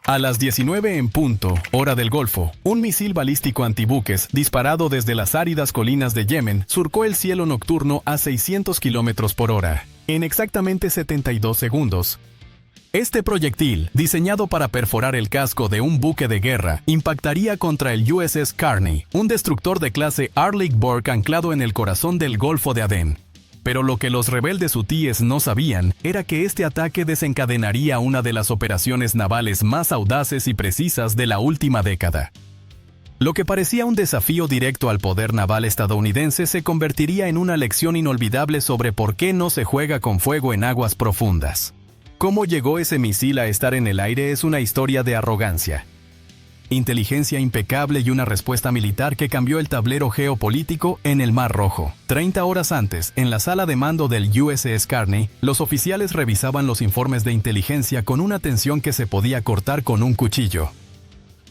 A las 19 en punto, hora del Golfo, un misil balístico antibuques disparado desde las áridas colinas de Yemen surcó el cielo nocturno a 600 km por hora, en exactamente 72 segundos. Este proyectil, diseñado para perforar el casco de un buque de guerra, impactaría contra el USS Carney, un destructor de clase Arleigh-Burke anclado en el corazón del Golfo de Adén. Pero lo que los rebeldes hutíes no sabían era que este ataque desencadenaría una de las operaciones navales más audaces y precisas de la última década. Lo que parecía un desafío directo al poder naval estadounidense se convertiría en una lección inolvidable sobre por qué no se juega con fuego en aguas profundas. Cómo llegó ese misil a estar en el aire es una historia de arrogancia, inteligencia impecable y una respuesta militar que cambió el tablero geopolítico en el Mar Rojo. 30 horas antes, en la sala de mando del USS Carney, los oficiales revisaban los informes de inteligencia con una tensión que se podía cortar con un cuchillo.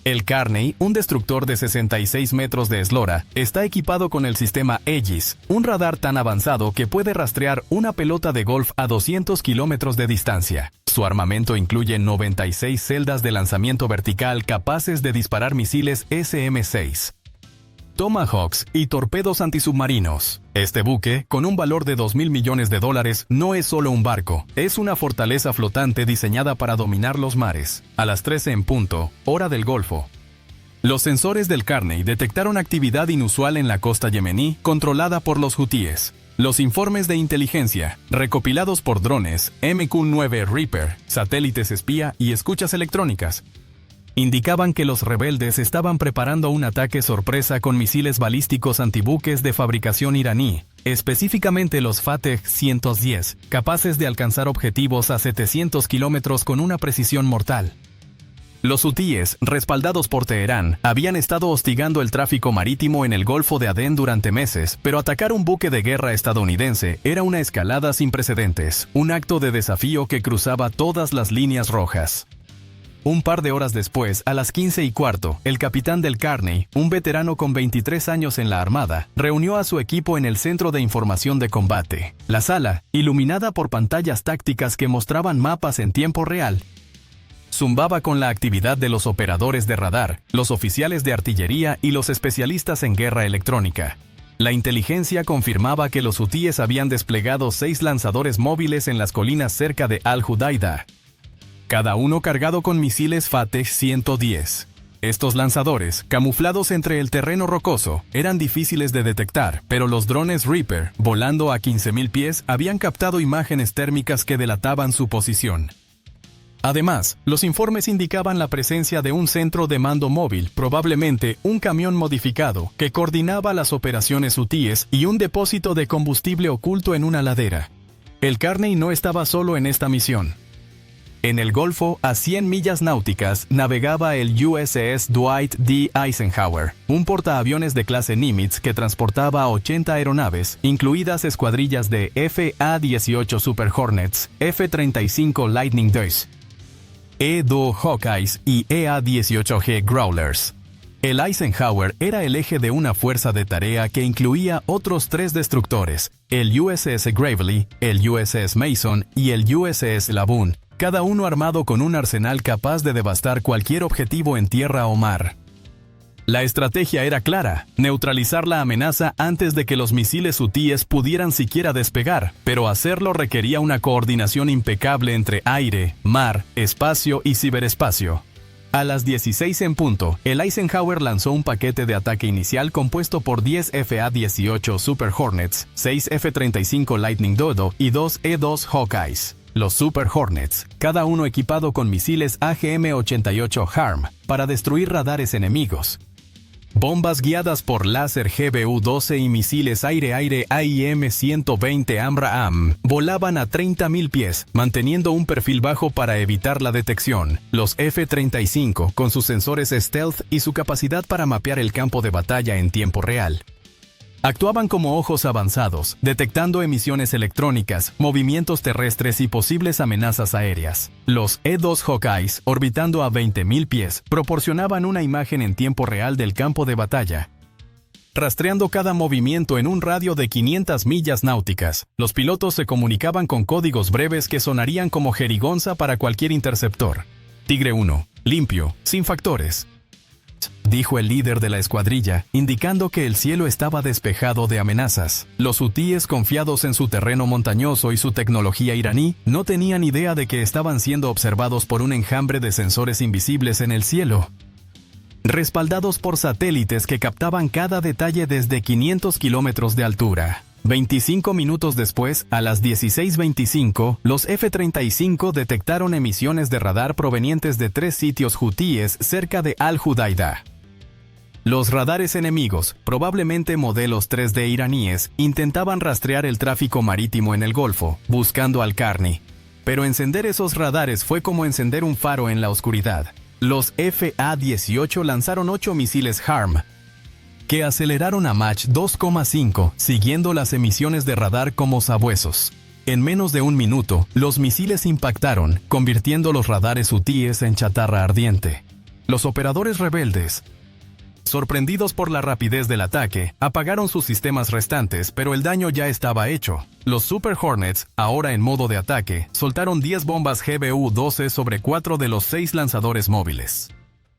El Carney, un destructor de 66 metros de eslora, está equipado con el sistema Aegis, un radar tan avanzado que puede rastrear una pelota de golf a 200 kilómetros de distancia. Su armamento incluye 96 celdas de lanzamiento vertical capaces de disparar misiles SM-6, Tomahawks y torpedos antisubmarinos. Este buque, con un valor de $2.000 millones, no es solo un barco, es una fortaleza flotante diseñada para dominar los mares. A las 13 en punto, hora del Golfo, los sensores del Carney detectaron actividad inusual en la costa yemení controlada por los hutíes. Los informes de inteligencia, recopilados por drones, MQ-9 Reaper, satélites espía y escuchas electrónicas, indicaban que los rebeldes estaban preparando un ataque sorpresa con misiles balísticos antibuques de fabricación iraní, específicamente los Fateh 110, capaces de alcanzar objetivos a 700 kilómetros con una precisión mortal. Los hutíes, respaldados por Teherán, habían estado hostigando el tráfico marítimo en el Golfo de Adén durante meses, pero atacar un buque de guerra estadounidense era una escalada sin precedentes, un acto de desafío que cruzaba todas las líneas rojas. Un par de horas después, a las 15:15, el capitán del Carney, un veterano con 23 años en la Armada, reunió a su equipo en el Centro de Información de Combate. La sala, iluminada por pantallas tácticas que mostraban mapas en tiempo real, zumbaba con la actividad de los operadores de radar, los oficiales de artillería y los especialistas en guerra electrónica. La inteligencia confirmaba que los hutíes habían desplegado 6 lanzadores móviles en las colinas cerca de Al-Hudaida, cada uno cargado con misiles Fateh 110. Estos lanzadores, camuflados entre el terreno rocoso, eran difíciles de detectar, pero los drones Reaper, volando a 15.000 pies, habían captado imágenes térmicas que delataban su posición. Además, los informes indicaban la presencia de un centro de mando móvil, probablemente un camión modificado, que coordinaba las operaciones hutíes y un depósito de combustible oculto en una ladera. El Carney no estaba solo en esta misión. En el Golfo, a 100 millas náuticas, navegaba el USS Dwight D. Eisenhower, un portaaviones de clase Nimitz que transportaba 80 aeronaves, incluidas escuadrillas de FA-18 Super Hornets, F-35 Lightning II, E-2 Hawkeyes y EA-18G Growlers. El Eisenhower era el eje de una fuerza de tarea que incluía otros 3 destructores, el USS Gravely, el USS Mason y el USS Laboon, cada uno armado con un arsenal capaz de devastar cualquier objetivo en tierra o mar. La estrategia era clara: neutralizar la amenaza antes de que los misiles hutíes pudieran siquiera despegar, pero hacerlo requería una coordinación impecable entre aire, mar, espacio y ciberespacio. A las 16 en punto, el Eisenhower lanzó un paquete de ataque inicial compuesto por 10 FA-18 Super Hornets, 6 F-35 Lightning II y 2 E-2 Hawkeyes. Los Super Hornets, cada uno equipado con misiles AGM-88 HARM para destruir radares enemigos, bombas guiadas por láser GBU-12 y misiles aire-aire AIM-120 AMRAAM volaban a 30.000 pies, manteniendo un perfil bajo para evitar la detección. Los F-35, con sus sensores stealth y su capacidad para mapear el campo de batalla en tiempo real, actuaban como ojos avanzados, detectando emisiones electrónicas, movimientos terrestres y posibles amenazas aéreas. Los E-2 Hawkeyes, orbitando a 20.000 pies, proporcionaban una imagen en tiempo real del campo de batalla, rastreando cada movimiento en un radio de 500 millas náuticas. Los pilotos se comunicaban con códigos breves que sonarían como jerigonza para cualquier interceptor. Tigre 1. limpio, sin factores, dijo el líder de la escuadrilla, indicando que el cielo estaba despejado de amenazas. Los hutíes, confiados en su terreno montañoso y su tecnología iraní, no tenían idea de que estaban siendo observados por un enjambre de sensores invisibles en el cielo, respaldados por satélites que captaban cada detalle desde 500 kilómetros de altura. 25 minutos después, a las 16:25, los F-35 detectaron emisiones de radar provenientes de 3 sitios hutíes cerca de Al-Judaida. Los radares enemigos, probablemente modelos 3D iraníes, intentaban rastrear el tráfico marítimo en el Golfo, buscando al Qarni. Pero encender esos radares fue como encender un faro en la oscuridad. Los FA-18 lanzaron 8 misiles HARM, que aceleraron a Mach 2,5, siguiendo las emisiones de radar como sabuesos. En menos de un minuto, los misiles impactaron, convirtiendo los radares hutíes en chatarra ardiente. Los operadores rebeldes, sorprendidos por la rapidez del ataque, apagaron sus sistemas restantes, pero el daño ya estaba hecho. Los Super Hornets, ahora en modo de ataque, soltaron 10 bombas GBU-12 sobre 4 de los 6 lanzadores móviles,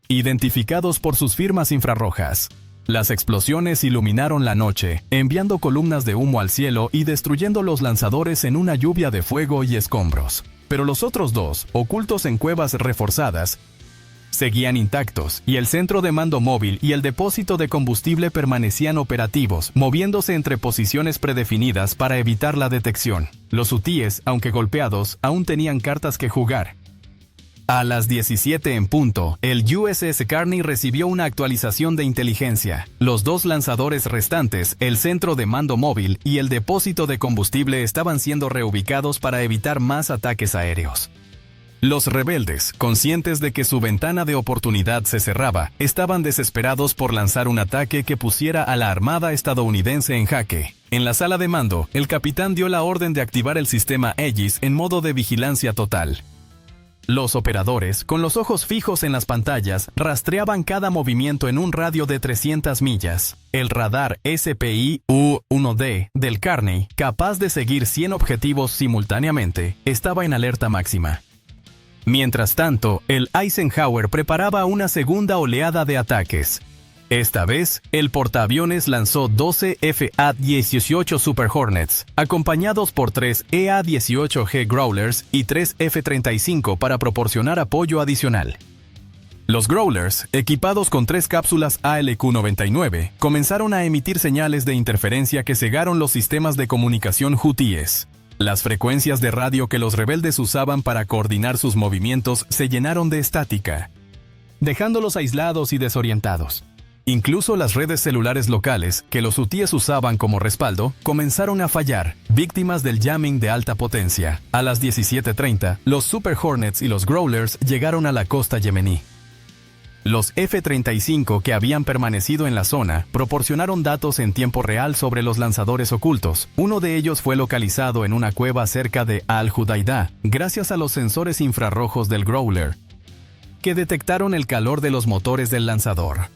identificados por sus firmas infrarrojas. Las explosiones iluminaron la noche, enviando columnas de humo al cielo y destruyendo los lanzadores en una lluvia de fuego y escombros. Pero los otros 2, ocultos en cuevas reforzadas, seguían intactos, y el centro de mando móvil y el depósito de combustible permanecían operativos, moviéndose entre posiciones predefinidas para evitar la detección. Los hutíes, aunque golpeados, aún tenían cartas que jugar. A las 17 en punto, el USS Qarni recibió una actualización de inteligencia. Los 2 lanzadores restantes, el centro de mando móvil y el depósito de combustible estaban siendo reubicados para evitar más ataques aéreos. Los rebeldes, conscientes de que su ventana de oportunidad se cerraba, estaban desesperados por lanzar un ataque que pusiera a la Armada estadounidense en jaque. En la sala de mando, el capitán dio la orden de activar el sistema Aegis en modo de vigilancia total. Los operadores, con los ojos fijos en las pantallas, rastreaban cada movimiento en un radio de 300 millas. El radar SPI-U-1D del Qarni, capaz de seguir 100 objetivos simultáneamente, estaba en alerta máxima. Mientras tanto, el Eisenhower preparaba una segunda oleada de ataques. Esta vez, el portaaviones lanzó 12 FA-18 Super Hornets, acompañados por 3 EA-18G Growlers y 3 F-35 para proporcionar apoyo adicional. Los Growlers, equipados con 3 cápsulas ALQ-99, comenzaron a emitir señales de interferencia que cegaron los sistemas de comunicación hutíes. Las frecuencias de radio que los rebeldes usaban para coordinar sus movimientos se llenaron de estática, dejándolos aislados y desorientados. Incluso las redes celulares locales, que los hutíes usaban como respaldo, comenzaron a fallar, víctimas del jamming de alta potencia. A las 17:30, los Super Hornets y los Growlers llegaron a la costa yemení. Los F-35 que habían permanecido en la zona proporcionaron datos en tiempo real sobre los lanzadores ocultos. Uno de ellos fue localizado en una cueva cerca de Al-Judaida, gracias a los sensores infrarrojos del Growler, que detectaron el calor de los motores del lanzador.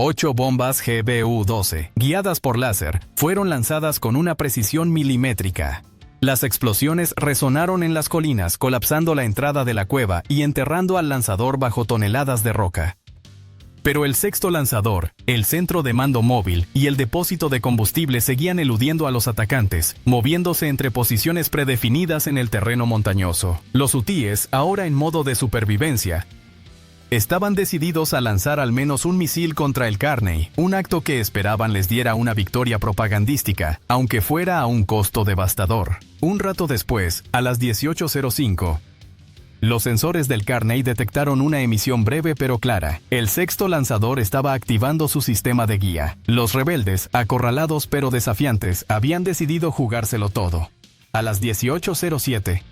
8 bombas GBU-12, guiadas por láser, fueron lanzadas con una precisión milimétrica. Las explosiones resonaron en las colinas, colapsando la entrada de la cueva y enterrando al lanzador bajo toneladas de roca. Pero el sexto lanzador, el centro de mando móvil y el depósito de combustible seguían eludiendo a los atacantes, moviéndose entre posiciones predefinidas en el terreno montañoso. Los hutíes, ahora en modo de supervivencia, estaban decididos a lanzar al menos un misil contra el Qarni, un acto que esperaban les diera una victoria propagandística, aunque fuera a un costo devastador. Un rato después, a las 18:05, los sensores del Qarni detectaron una emisión breve pero clara. El sexto lanzador estaba activando su sistema de guía. Los rebeldes, acorralados pero desafiantes, habían decidido jugárselo todo. A las 18:07,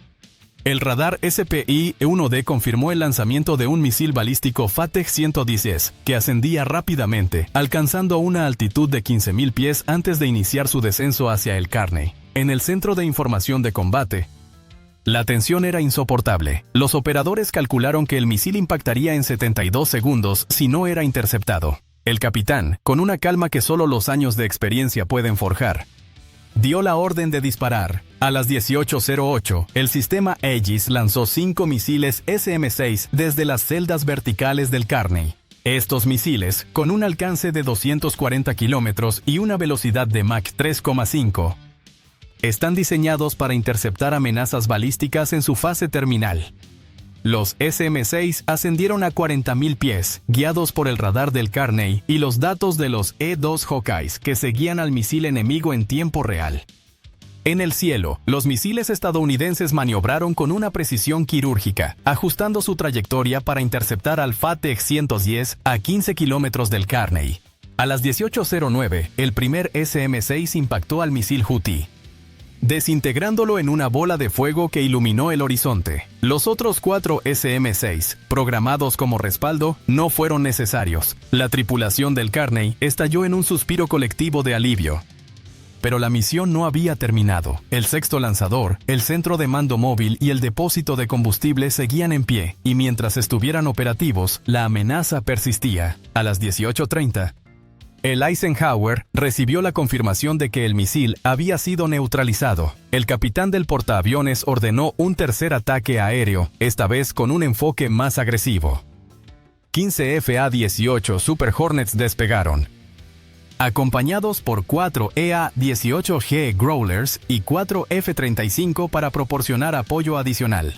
el radar SPI-1D confirmó el lanzamiento de un misil balístico Fateh-110, que ascendía rápidamente, alcanzando una altitud de 15.000 pies antes de iniciar su descenso hacia el Qarni. En el centro de información de combate, la tensión era insoportable. Los operadores calcularon que el misil impactaría en 72 segundos si no era interceptado. El capitán, con una calma que solo los años de experiencia pueden forjar, dio la orden de disparar. A las 18:08, el sistema Aegis lanzó 5 misiles SM-6 desde las celdas verticales del Carney. Estos misiles, con un alcance de 240 kilómetros y una velocidad de Mach 3,5, están diseñados para interceptar amenazas balísticas en su fase terminal. Los SM-6 ascendieron a 40.000 pies, guiados por el radar del Carney y los datos de los E-2 Hawkeyes que seguían al misil enemigo en tiempo real. En el cielo, los misiles estadounidenses maniobraron con una precisión quirúrgica, ajustando su trayectoria para interceptar al Fateh-110 a 15 kilómetros del Carney. A las 18:09, el primer SM-6 impactó al misil Houthi, desintegrándolo en una bola de fuego que iluminó el horizonte. Los otros 4 SM-6, programados como respaldo, no fueron necesarios. La tripulación del Carney estalló en un suspiro colectivo de alivio. Pero la misión no había terminado. El sexto lanzador, el centro de mando móvil y el depósito de combustible seguían en pie, y mientras estuvieran operativos, la amenaza persistía. A las 18:30, el Eisenhower recibió la confirmación de que el misil había sido neutralizado. El capitán del portaaviones ordenó un tercer ataque aéreo, esta vez con un enfoque más agresivo. 15 FA-18 Super Hornets despegaron, acompañados por 4 EA-18G Growlers y 4 F-35 para proporcionar apoyo adicional.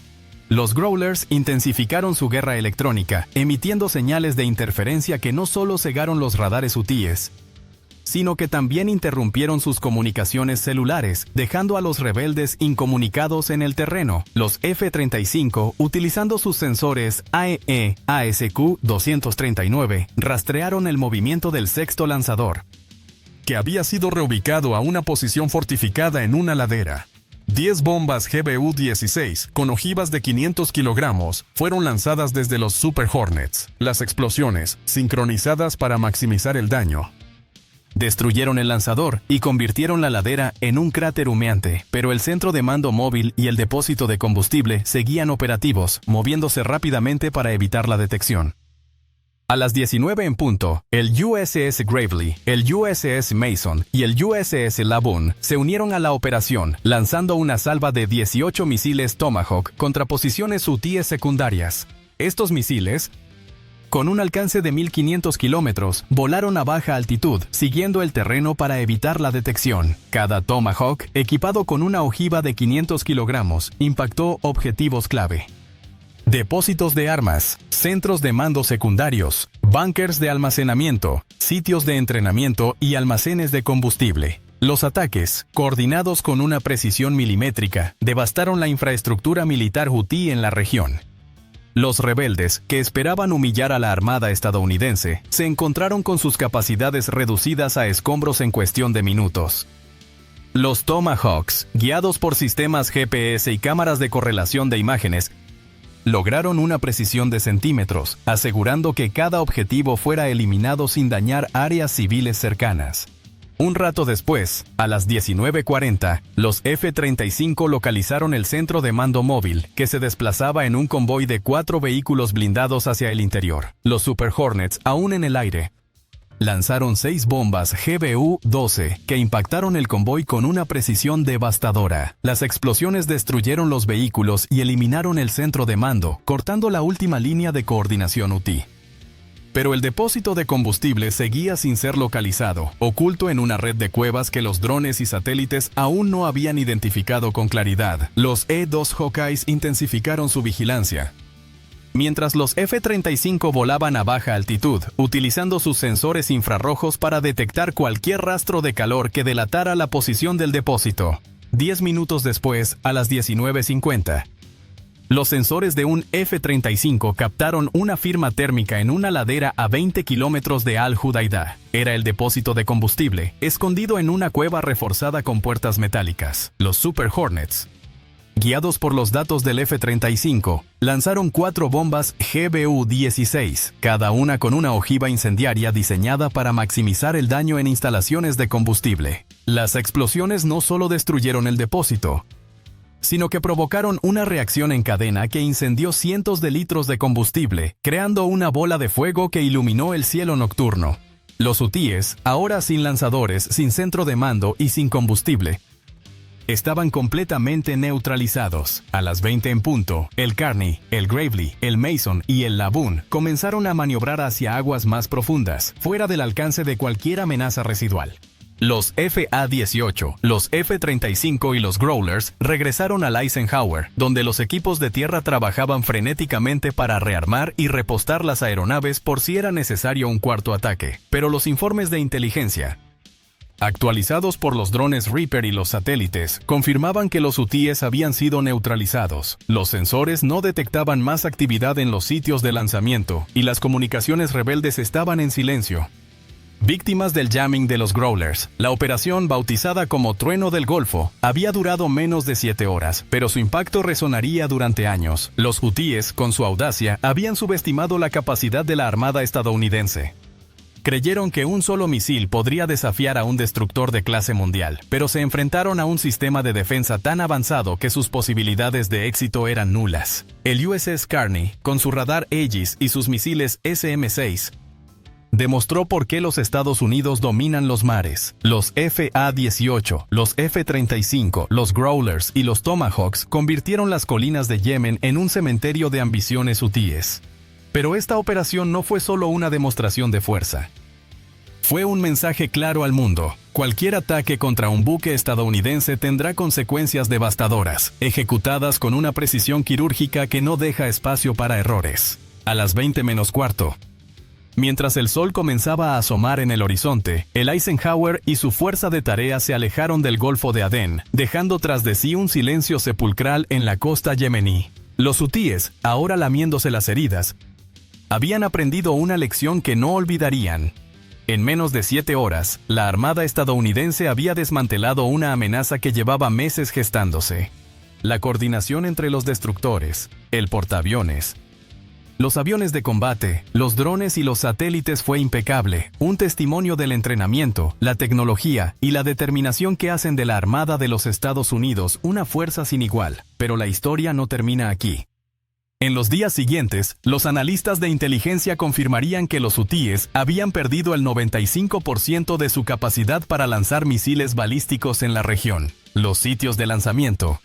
Los Growlers intensificaron su guerra electrónica, emitiendo señales de interferencia que no solo cegaron los radares hutíes, sino que también interrumpieron sus comunicaciones celulares, dejando a los rebeldes incomunicados en el terreno. Los F-35, utilizando sus sensores AEE-ASQ-239, rastrearon el movimiento del sexto lanzador, que había sido reubicado a una posición fortificada en una ladera. 10 bombas GBU-16, con ojivas de 500 kilogramos, fueron lanzadas desde los Super Hornets. Las explosiones, sincronizadas para maximizar el daño, destruyeron el lanzador y convirtieron la ladera en un cráter humeante, pero el centro de mando móvil y el depósito de combustible seguían operativos, moviéndose rápidamente para evitar la detección. A las 19 en punto, el USS Gravely, el USS Mason y el USS Laboon se unieron a la operación, lanzando una salva de 18 misiles Tomahawk contra posiciones hutíes secundarias. Estos misiles, con un alcance de 1.500 kilómetros, volaron a baja altitud, siguiendo el terreno para evitar la detección. Cada Tomahawk, equipado con una ojiva de 500 kilogramos, impactó objetivos clave: depósitos de armas, centros de mando secundarios, búnkers de almacenamiento, sitios de entrenamiento y almacenes de combustible. Los ataques, coordinados con una precisión milimétrica, devastaron la infraestructura militar hutí en la región. Los rebeldes, que esperaban humillar a la armada estadounidense, se encontraron con sus capacidades reducidas a escombros en cuestión de minutos. Los Tomahawks, guiados por sistemas GPS y cámaras de correlación de imágenes, lograron una precisión de centímetros, asegurando que cada objetivo fuera eliminado sin dañar áreas civiles cercanas. Un rato después, a las 19:40, los F-35 localizaron el centro de mando móvil, que se desplazaba en un convoy de 4 vehículos blindados hacia el interior. Los Super Hornets, aún en el aire, lanzaron 6 bombas GBU-12 que impactaron el convoy con una precisión devastadora. Las explosiones destruyeron los vehículos y eliminaron el centro de mando, cortando la última línea de coordinación hutí. Pero el depósito de combustible seguía sin ser localizado, oculto en una red de cuevas que los drones y satélites aún no habían identificado con claridad. Los E-2 Hawkeyes intensificaron su vigilancia, mientras los F-35 volaban a baja altitud, utilizando sus sensores infrarrojos para detectar cualquier rastro de calor que delatara la posición del depósito. 10 minutos después, a las 19:50, los sensores de un F-35 captaron una firma térmica en una ladera a 20 kilómetros de Al-Hudaydah. Era el depósito de combustible, escondido en una cueva reforzada con puertas metálicas. Los Super Hornets, guiados por los datos del F-35, lanzaron 4 bombas GBU-16, cada una con una ojiva incendiaria diseñada para maximizar el daño en instalaciones de combustible. Las explosiones no solo destruyeron el depósito, sino que provocaron una reacción en cadena que incendió cientos de litros de combustible, creando una bola de fuego que iluminó el cielo nocturno. Los hutíes, ahora sin lanzadores, sin centro de mando y sin combustible, estaban completamente neutralizados. A las 20 en punto, el Carney, el Gravely, el Mason y el Laboon comenzaron a maniobrar hacia aguas más profundas, fuera del alcance de cualquier amenaza residual. Los FA-18, los F-35 y los Growlers regresaron al Eisenhower, donde los equipos de tierra trabajaban frenéticamente para rearmar y repostar las aeronaves por si era necesario un cuarto ataque. Pero los informes de inteligencia, actualizados por los drones Reaper y los satélites, confirmaban que los UTIES habían sido neutralizados. Los sensores no detectaban más actividad en los sitios de lanzamiento, y las comunicaciones rebeldes estaban en silencio. Víctimas del jamming de los Growlers, la operación, bautizada como Trueno del Golfo, había durado menos de 7 horas, pero su impacto resonaría durante años. Los hutíes, con su audacia, habían subestimado la capacidad de la Armada estadounidense. Creyeron que un solo misil podría desafiar a un destructor de clase mundial, pero se enfrentaron a un sistema de defensa tan avanzado que sus posibilidades de éxito eran nulas. El USS Carney, con su radar Aegis y sus misiles SM-6, demostró por qué los Estados Unidos dominan los mares. Los FA-18, los F-35, los Growlers y los Tomahawks convirtieron las colinas de Yemen en un cementerio de ambiciones hutíes. Pero esta operación no fue solo una demostración de fuerza. Fue un mensaje claro al mundo. Cualquier ataque contra un buque estadounidense tendrá consecuencias devastadoras, ejecutadas con una precisión quirúrgica que no deja espacio para errores. A las 20:15, mientras el sol comenzaba a asomar en el horizonte, el Eisenhower y su fuerza de tarea se alejaron del Golfo de Adén, dejando tras de sí un silencio sepulcral en la costa yemení. Los hutíes, ahora lamiéndose las heridas, habían aprendido una lección que no olvidarían. En menos de 7 horas, la Armada estadounidense había desmantelado una amenaza que llevaba meses gestándose. La coordinación entre los destructores, el portaaviones, los aviones de combate, los drones y los satélites fue impecable, un testimonio del entrenamiento, la tecnología y la determinación que hacen de la Armada de los Estados Unidos una fuerza sin igual. Pero la historia no termina aquí. En los días siguientes, los analistas de inteligencia confirmarían que los hutíes habían perdido el 95% de su capacidad para lanzar misiles balísticos en la región. Los sitios de lanzamiento,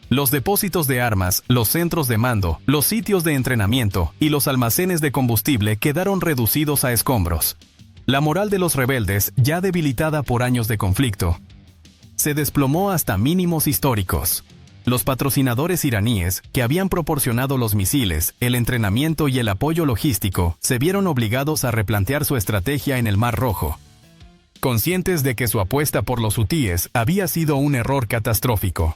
los depósitos de armas, los centros de mando, los sitios de entrenamiento y los almacenes de combustible quedaron reducidos a escombros. La moral de los rebeldes, ya debilitada por años de conflicto, se desplomó hasta mínimos históricos. Los patrocinadores iraníes, que habían proporcionado los misiles, el entrenamiento y el apoyo logístico, se vieron obligados a replantear su estrategia en el Mar Rojo. Conscientes de que su apuesta por los hutíes había sido un error catastrófico.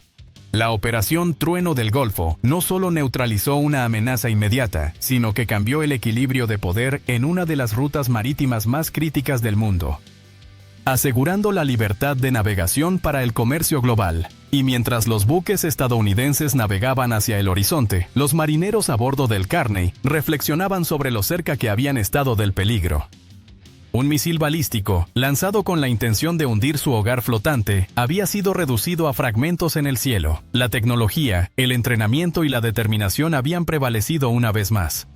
La operación Trueno del Golfo no solo neutralizó una amenaza inmediata, sino que cambió el equilibrio de poder en una de las rutas marítimas más críticas del mundo, asegurando la libertad de navegación para el comercio global. Y mientras los buques estadounidenses navegaban hacia el horizonte, los marineros a bordo del Carney reflexionaban sobre lo cerca que habían estado del peligro. Un misil balístico, lanzado con la intención de hundir su hogar flotante, había sido reducido a fragmentos en el cielo. La tecnología, el entrenamiento y la determinación habían prevalecido una vez más.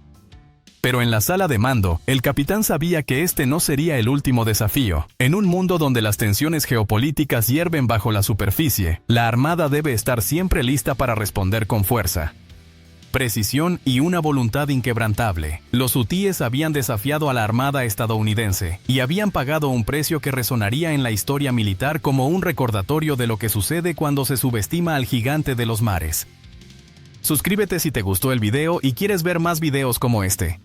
Pero en la sala de mando, el capitán sabía que este no sería el último desafío. En un mundo donde las tensiones geopolíticas hierven bajo la superficie, la Armada debe estar siempre lista para responder con fuerza, precisión y una voluntad inquebrantable. Los hutíes habían desafiado a la Armada estadounidense y habían pagado un precio que resonaría en la historia militar como un recordatorio de lo que sucede cuando se subestima al gigante de los mares. Suscríbete si te gustó el video y quieres ver más videos como este.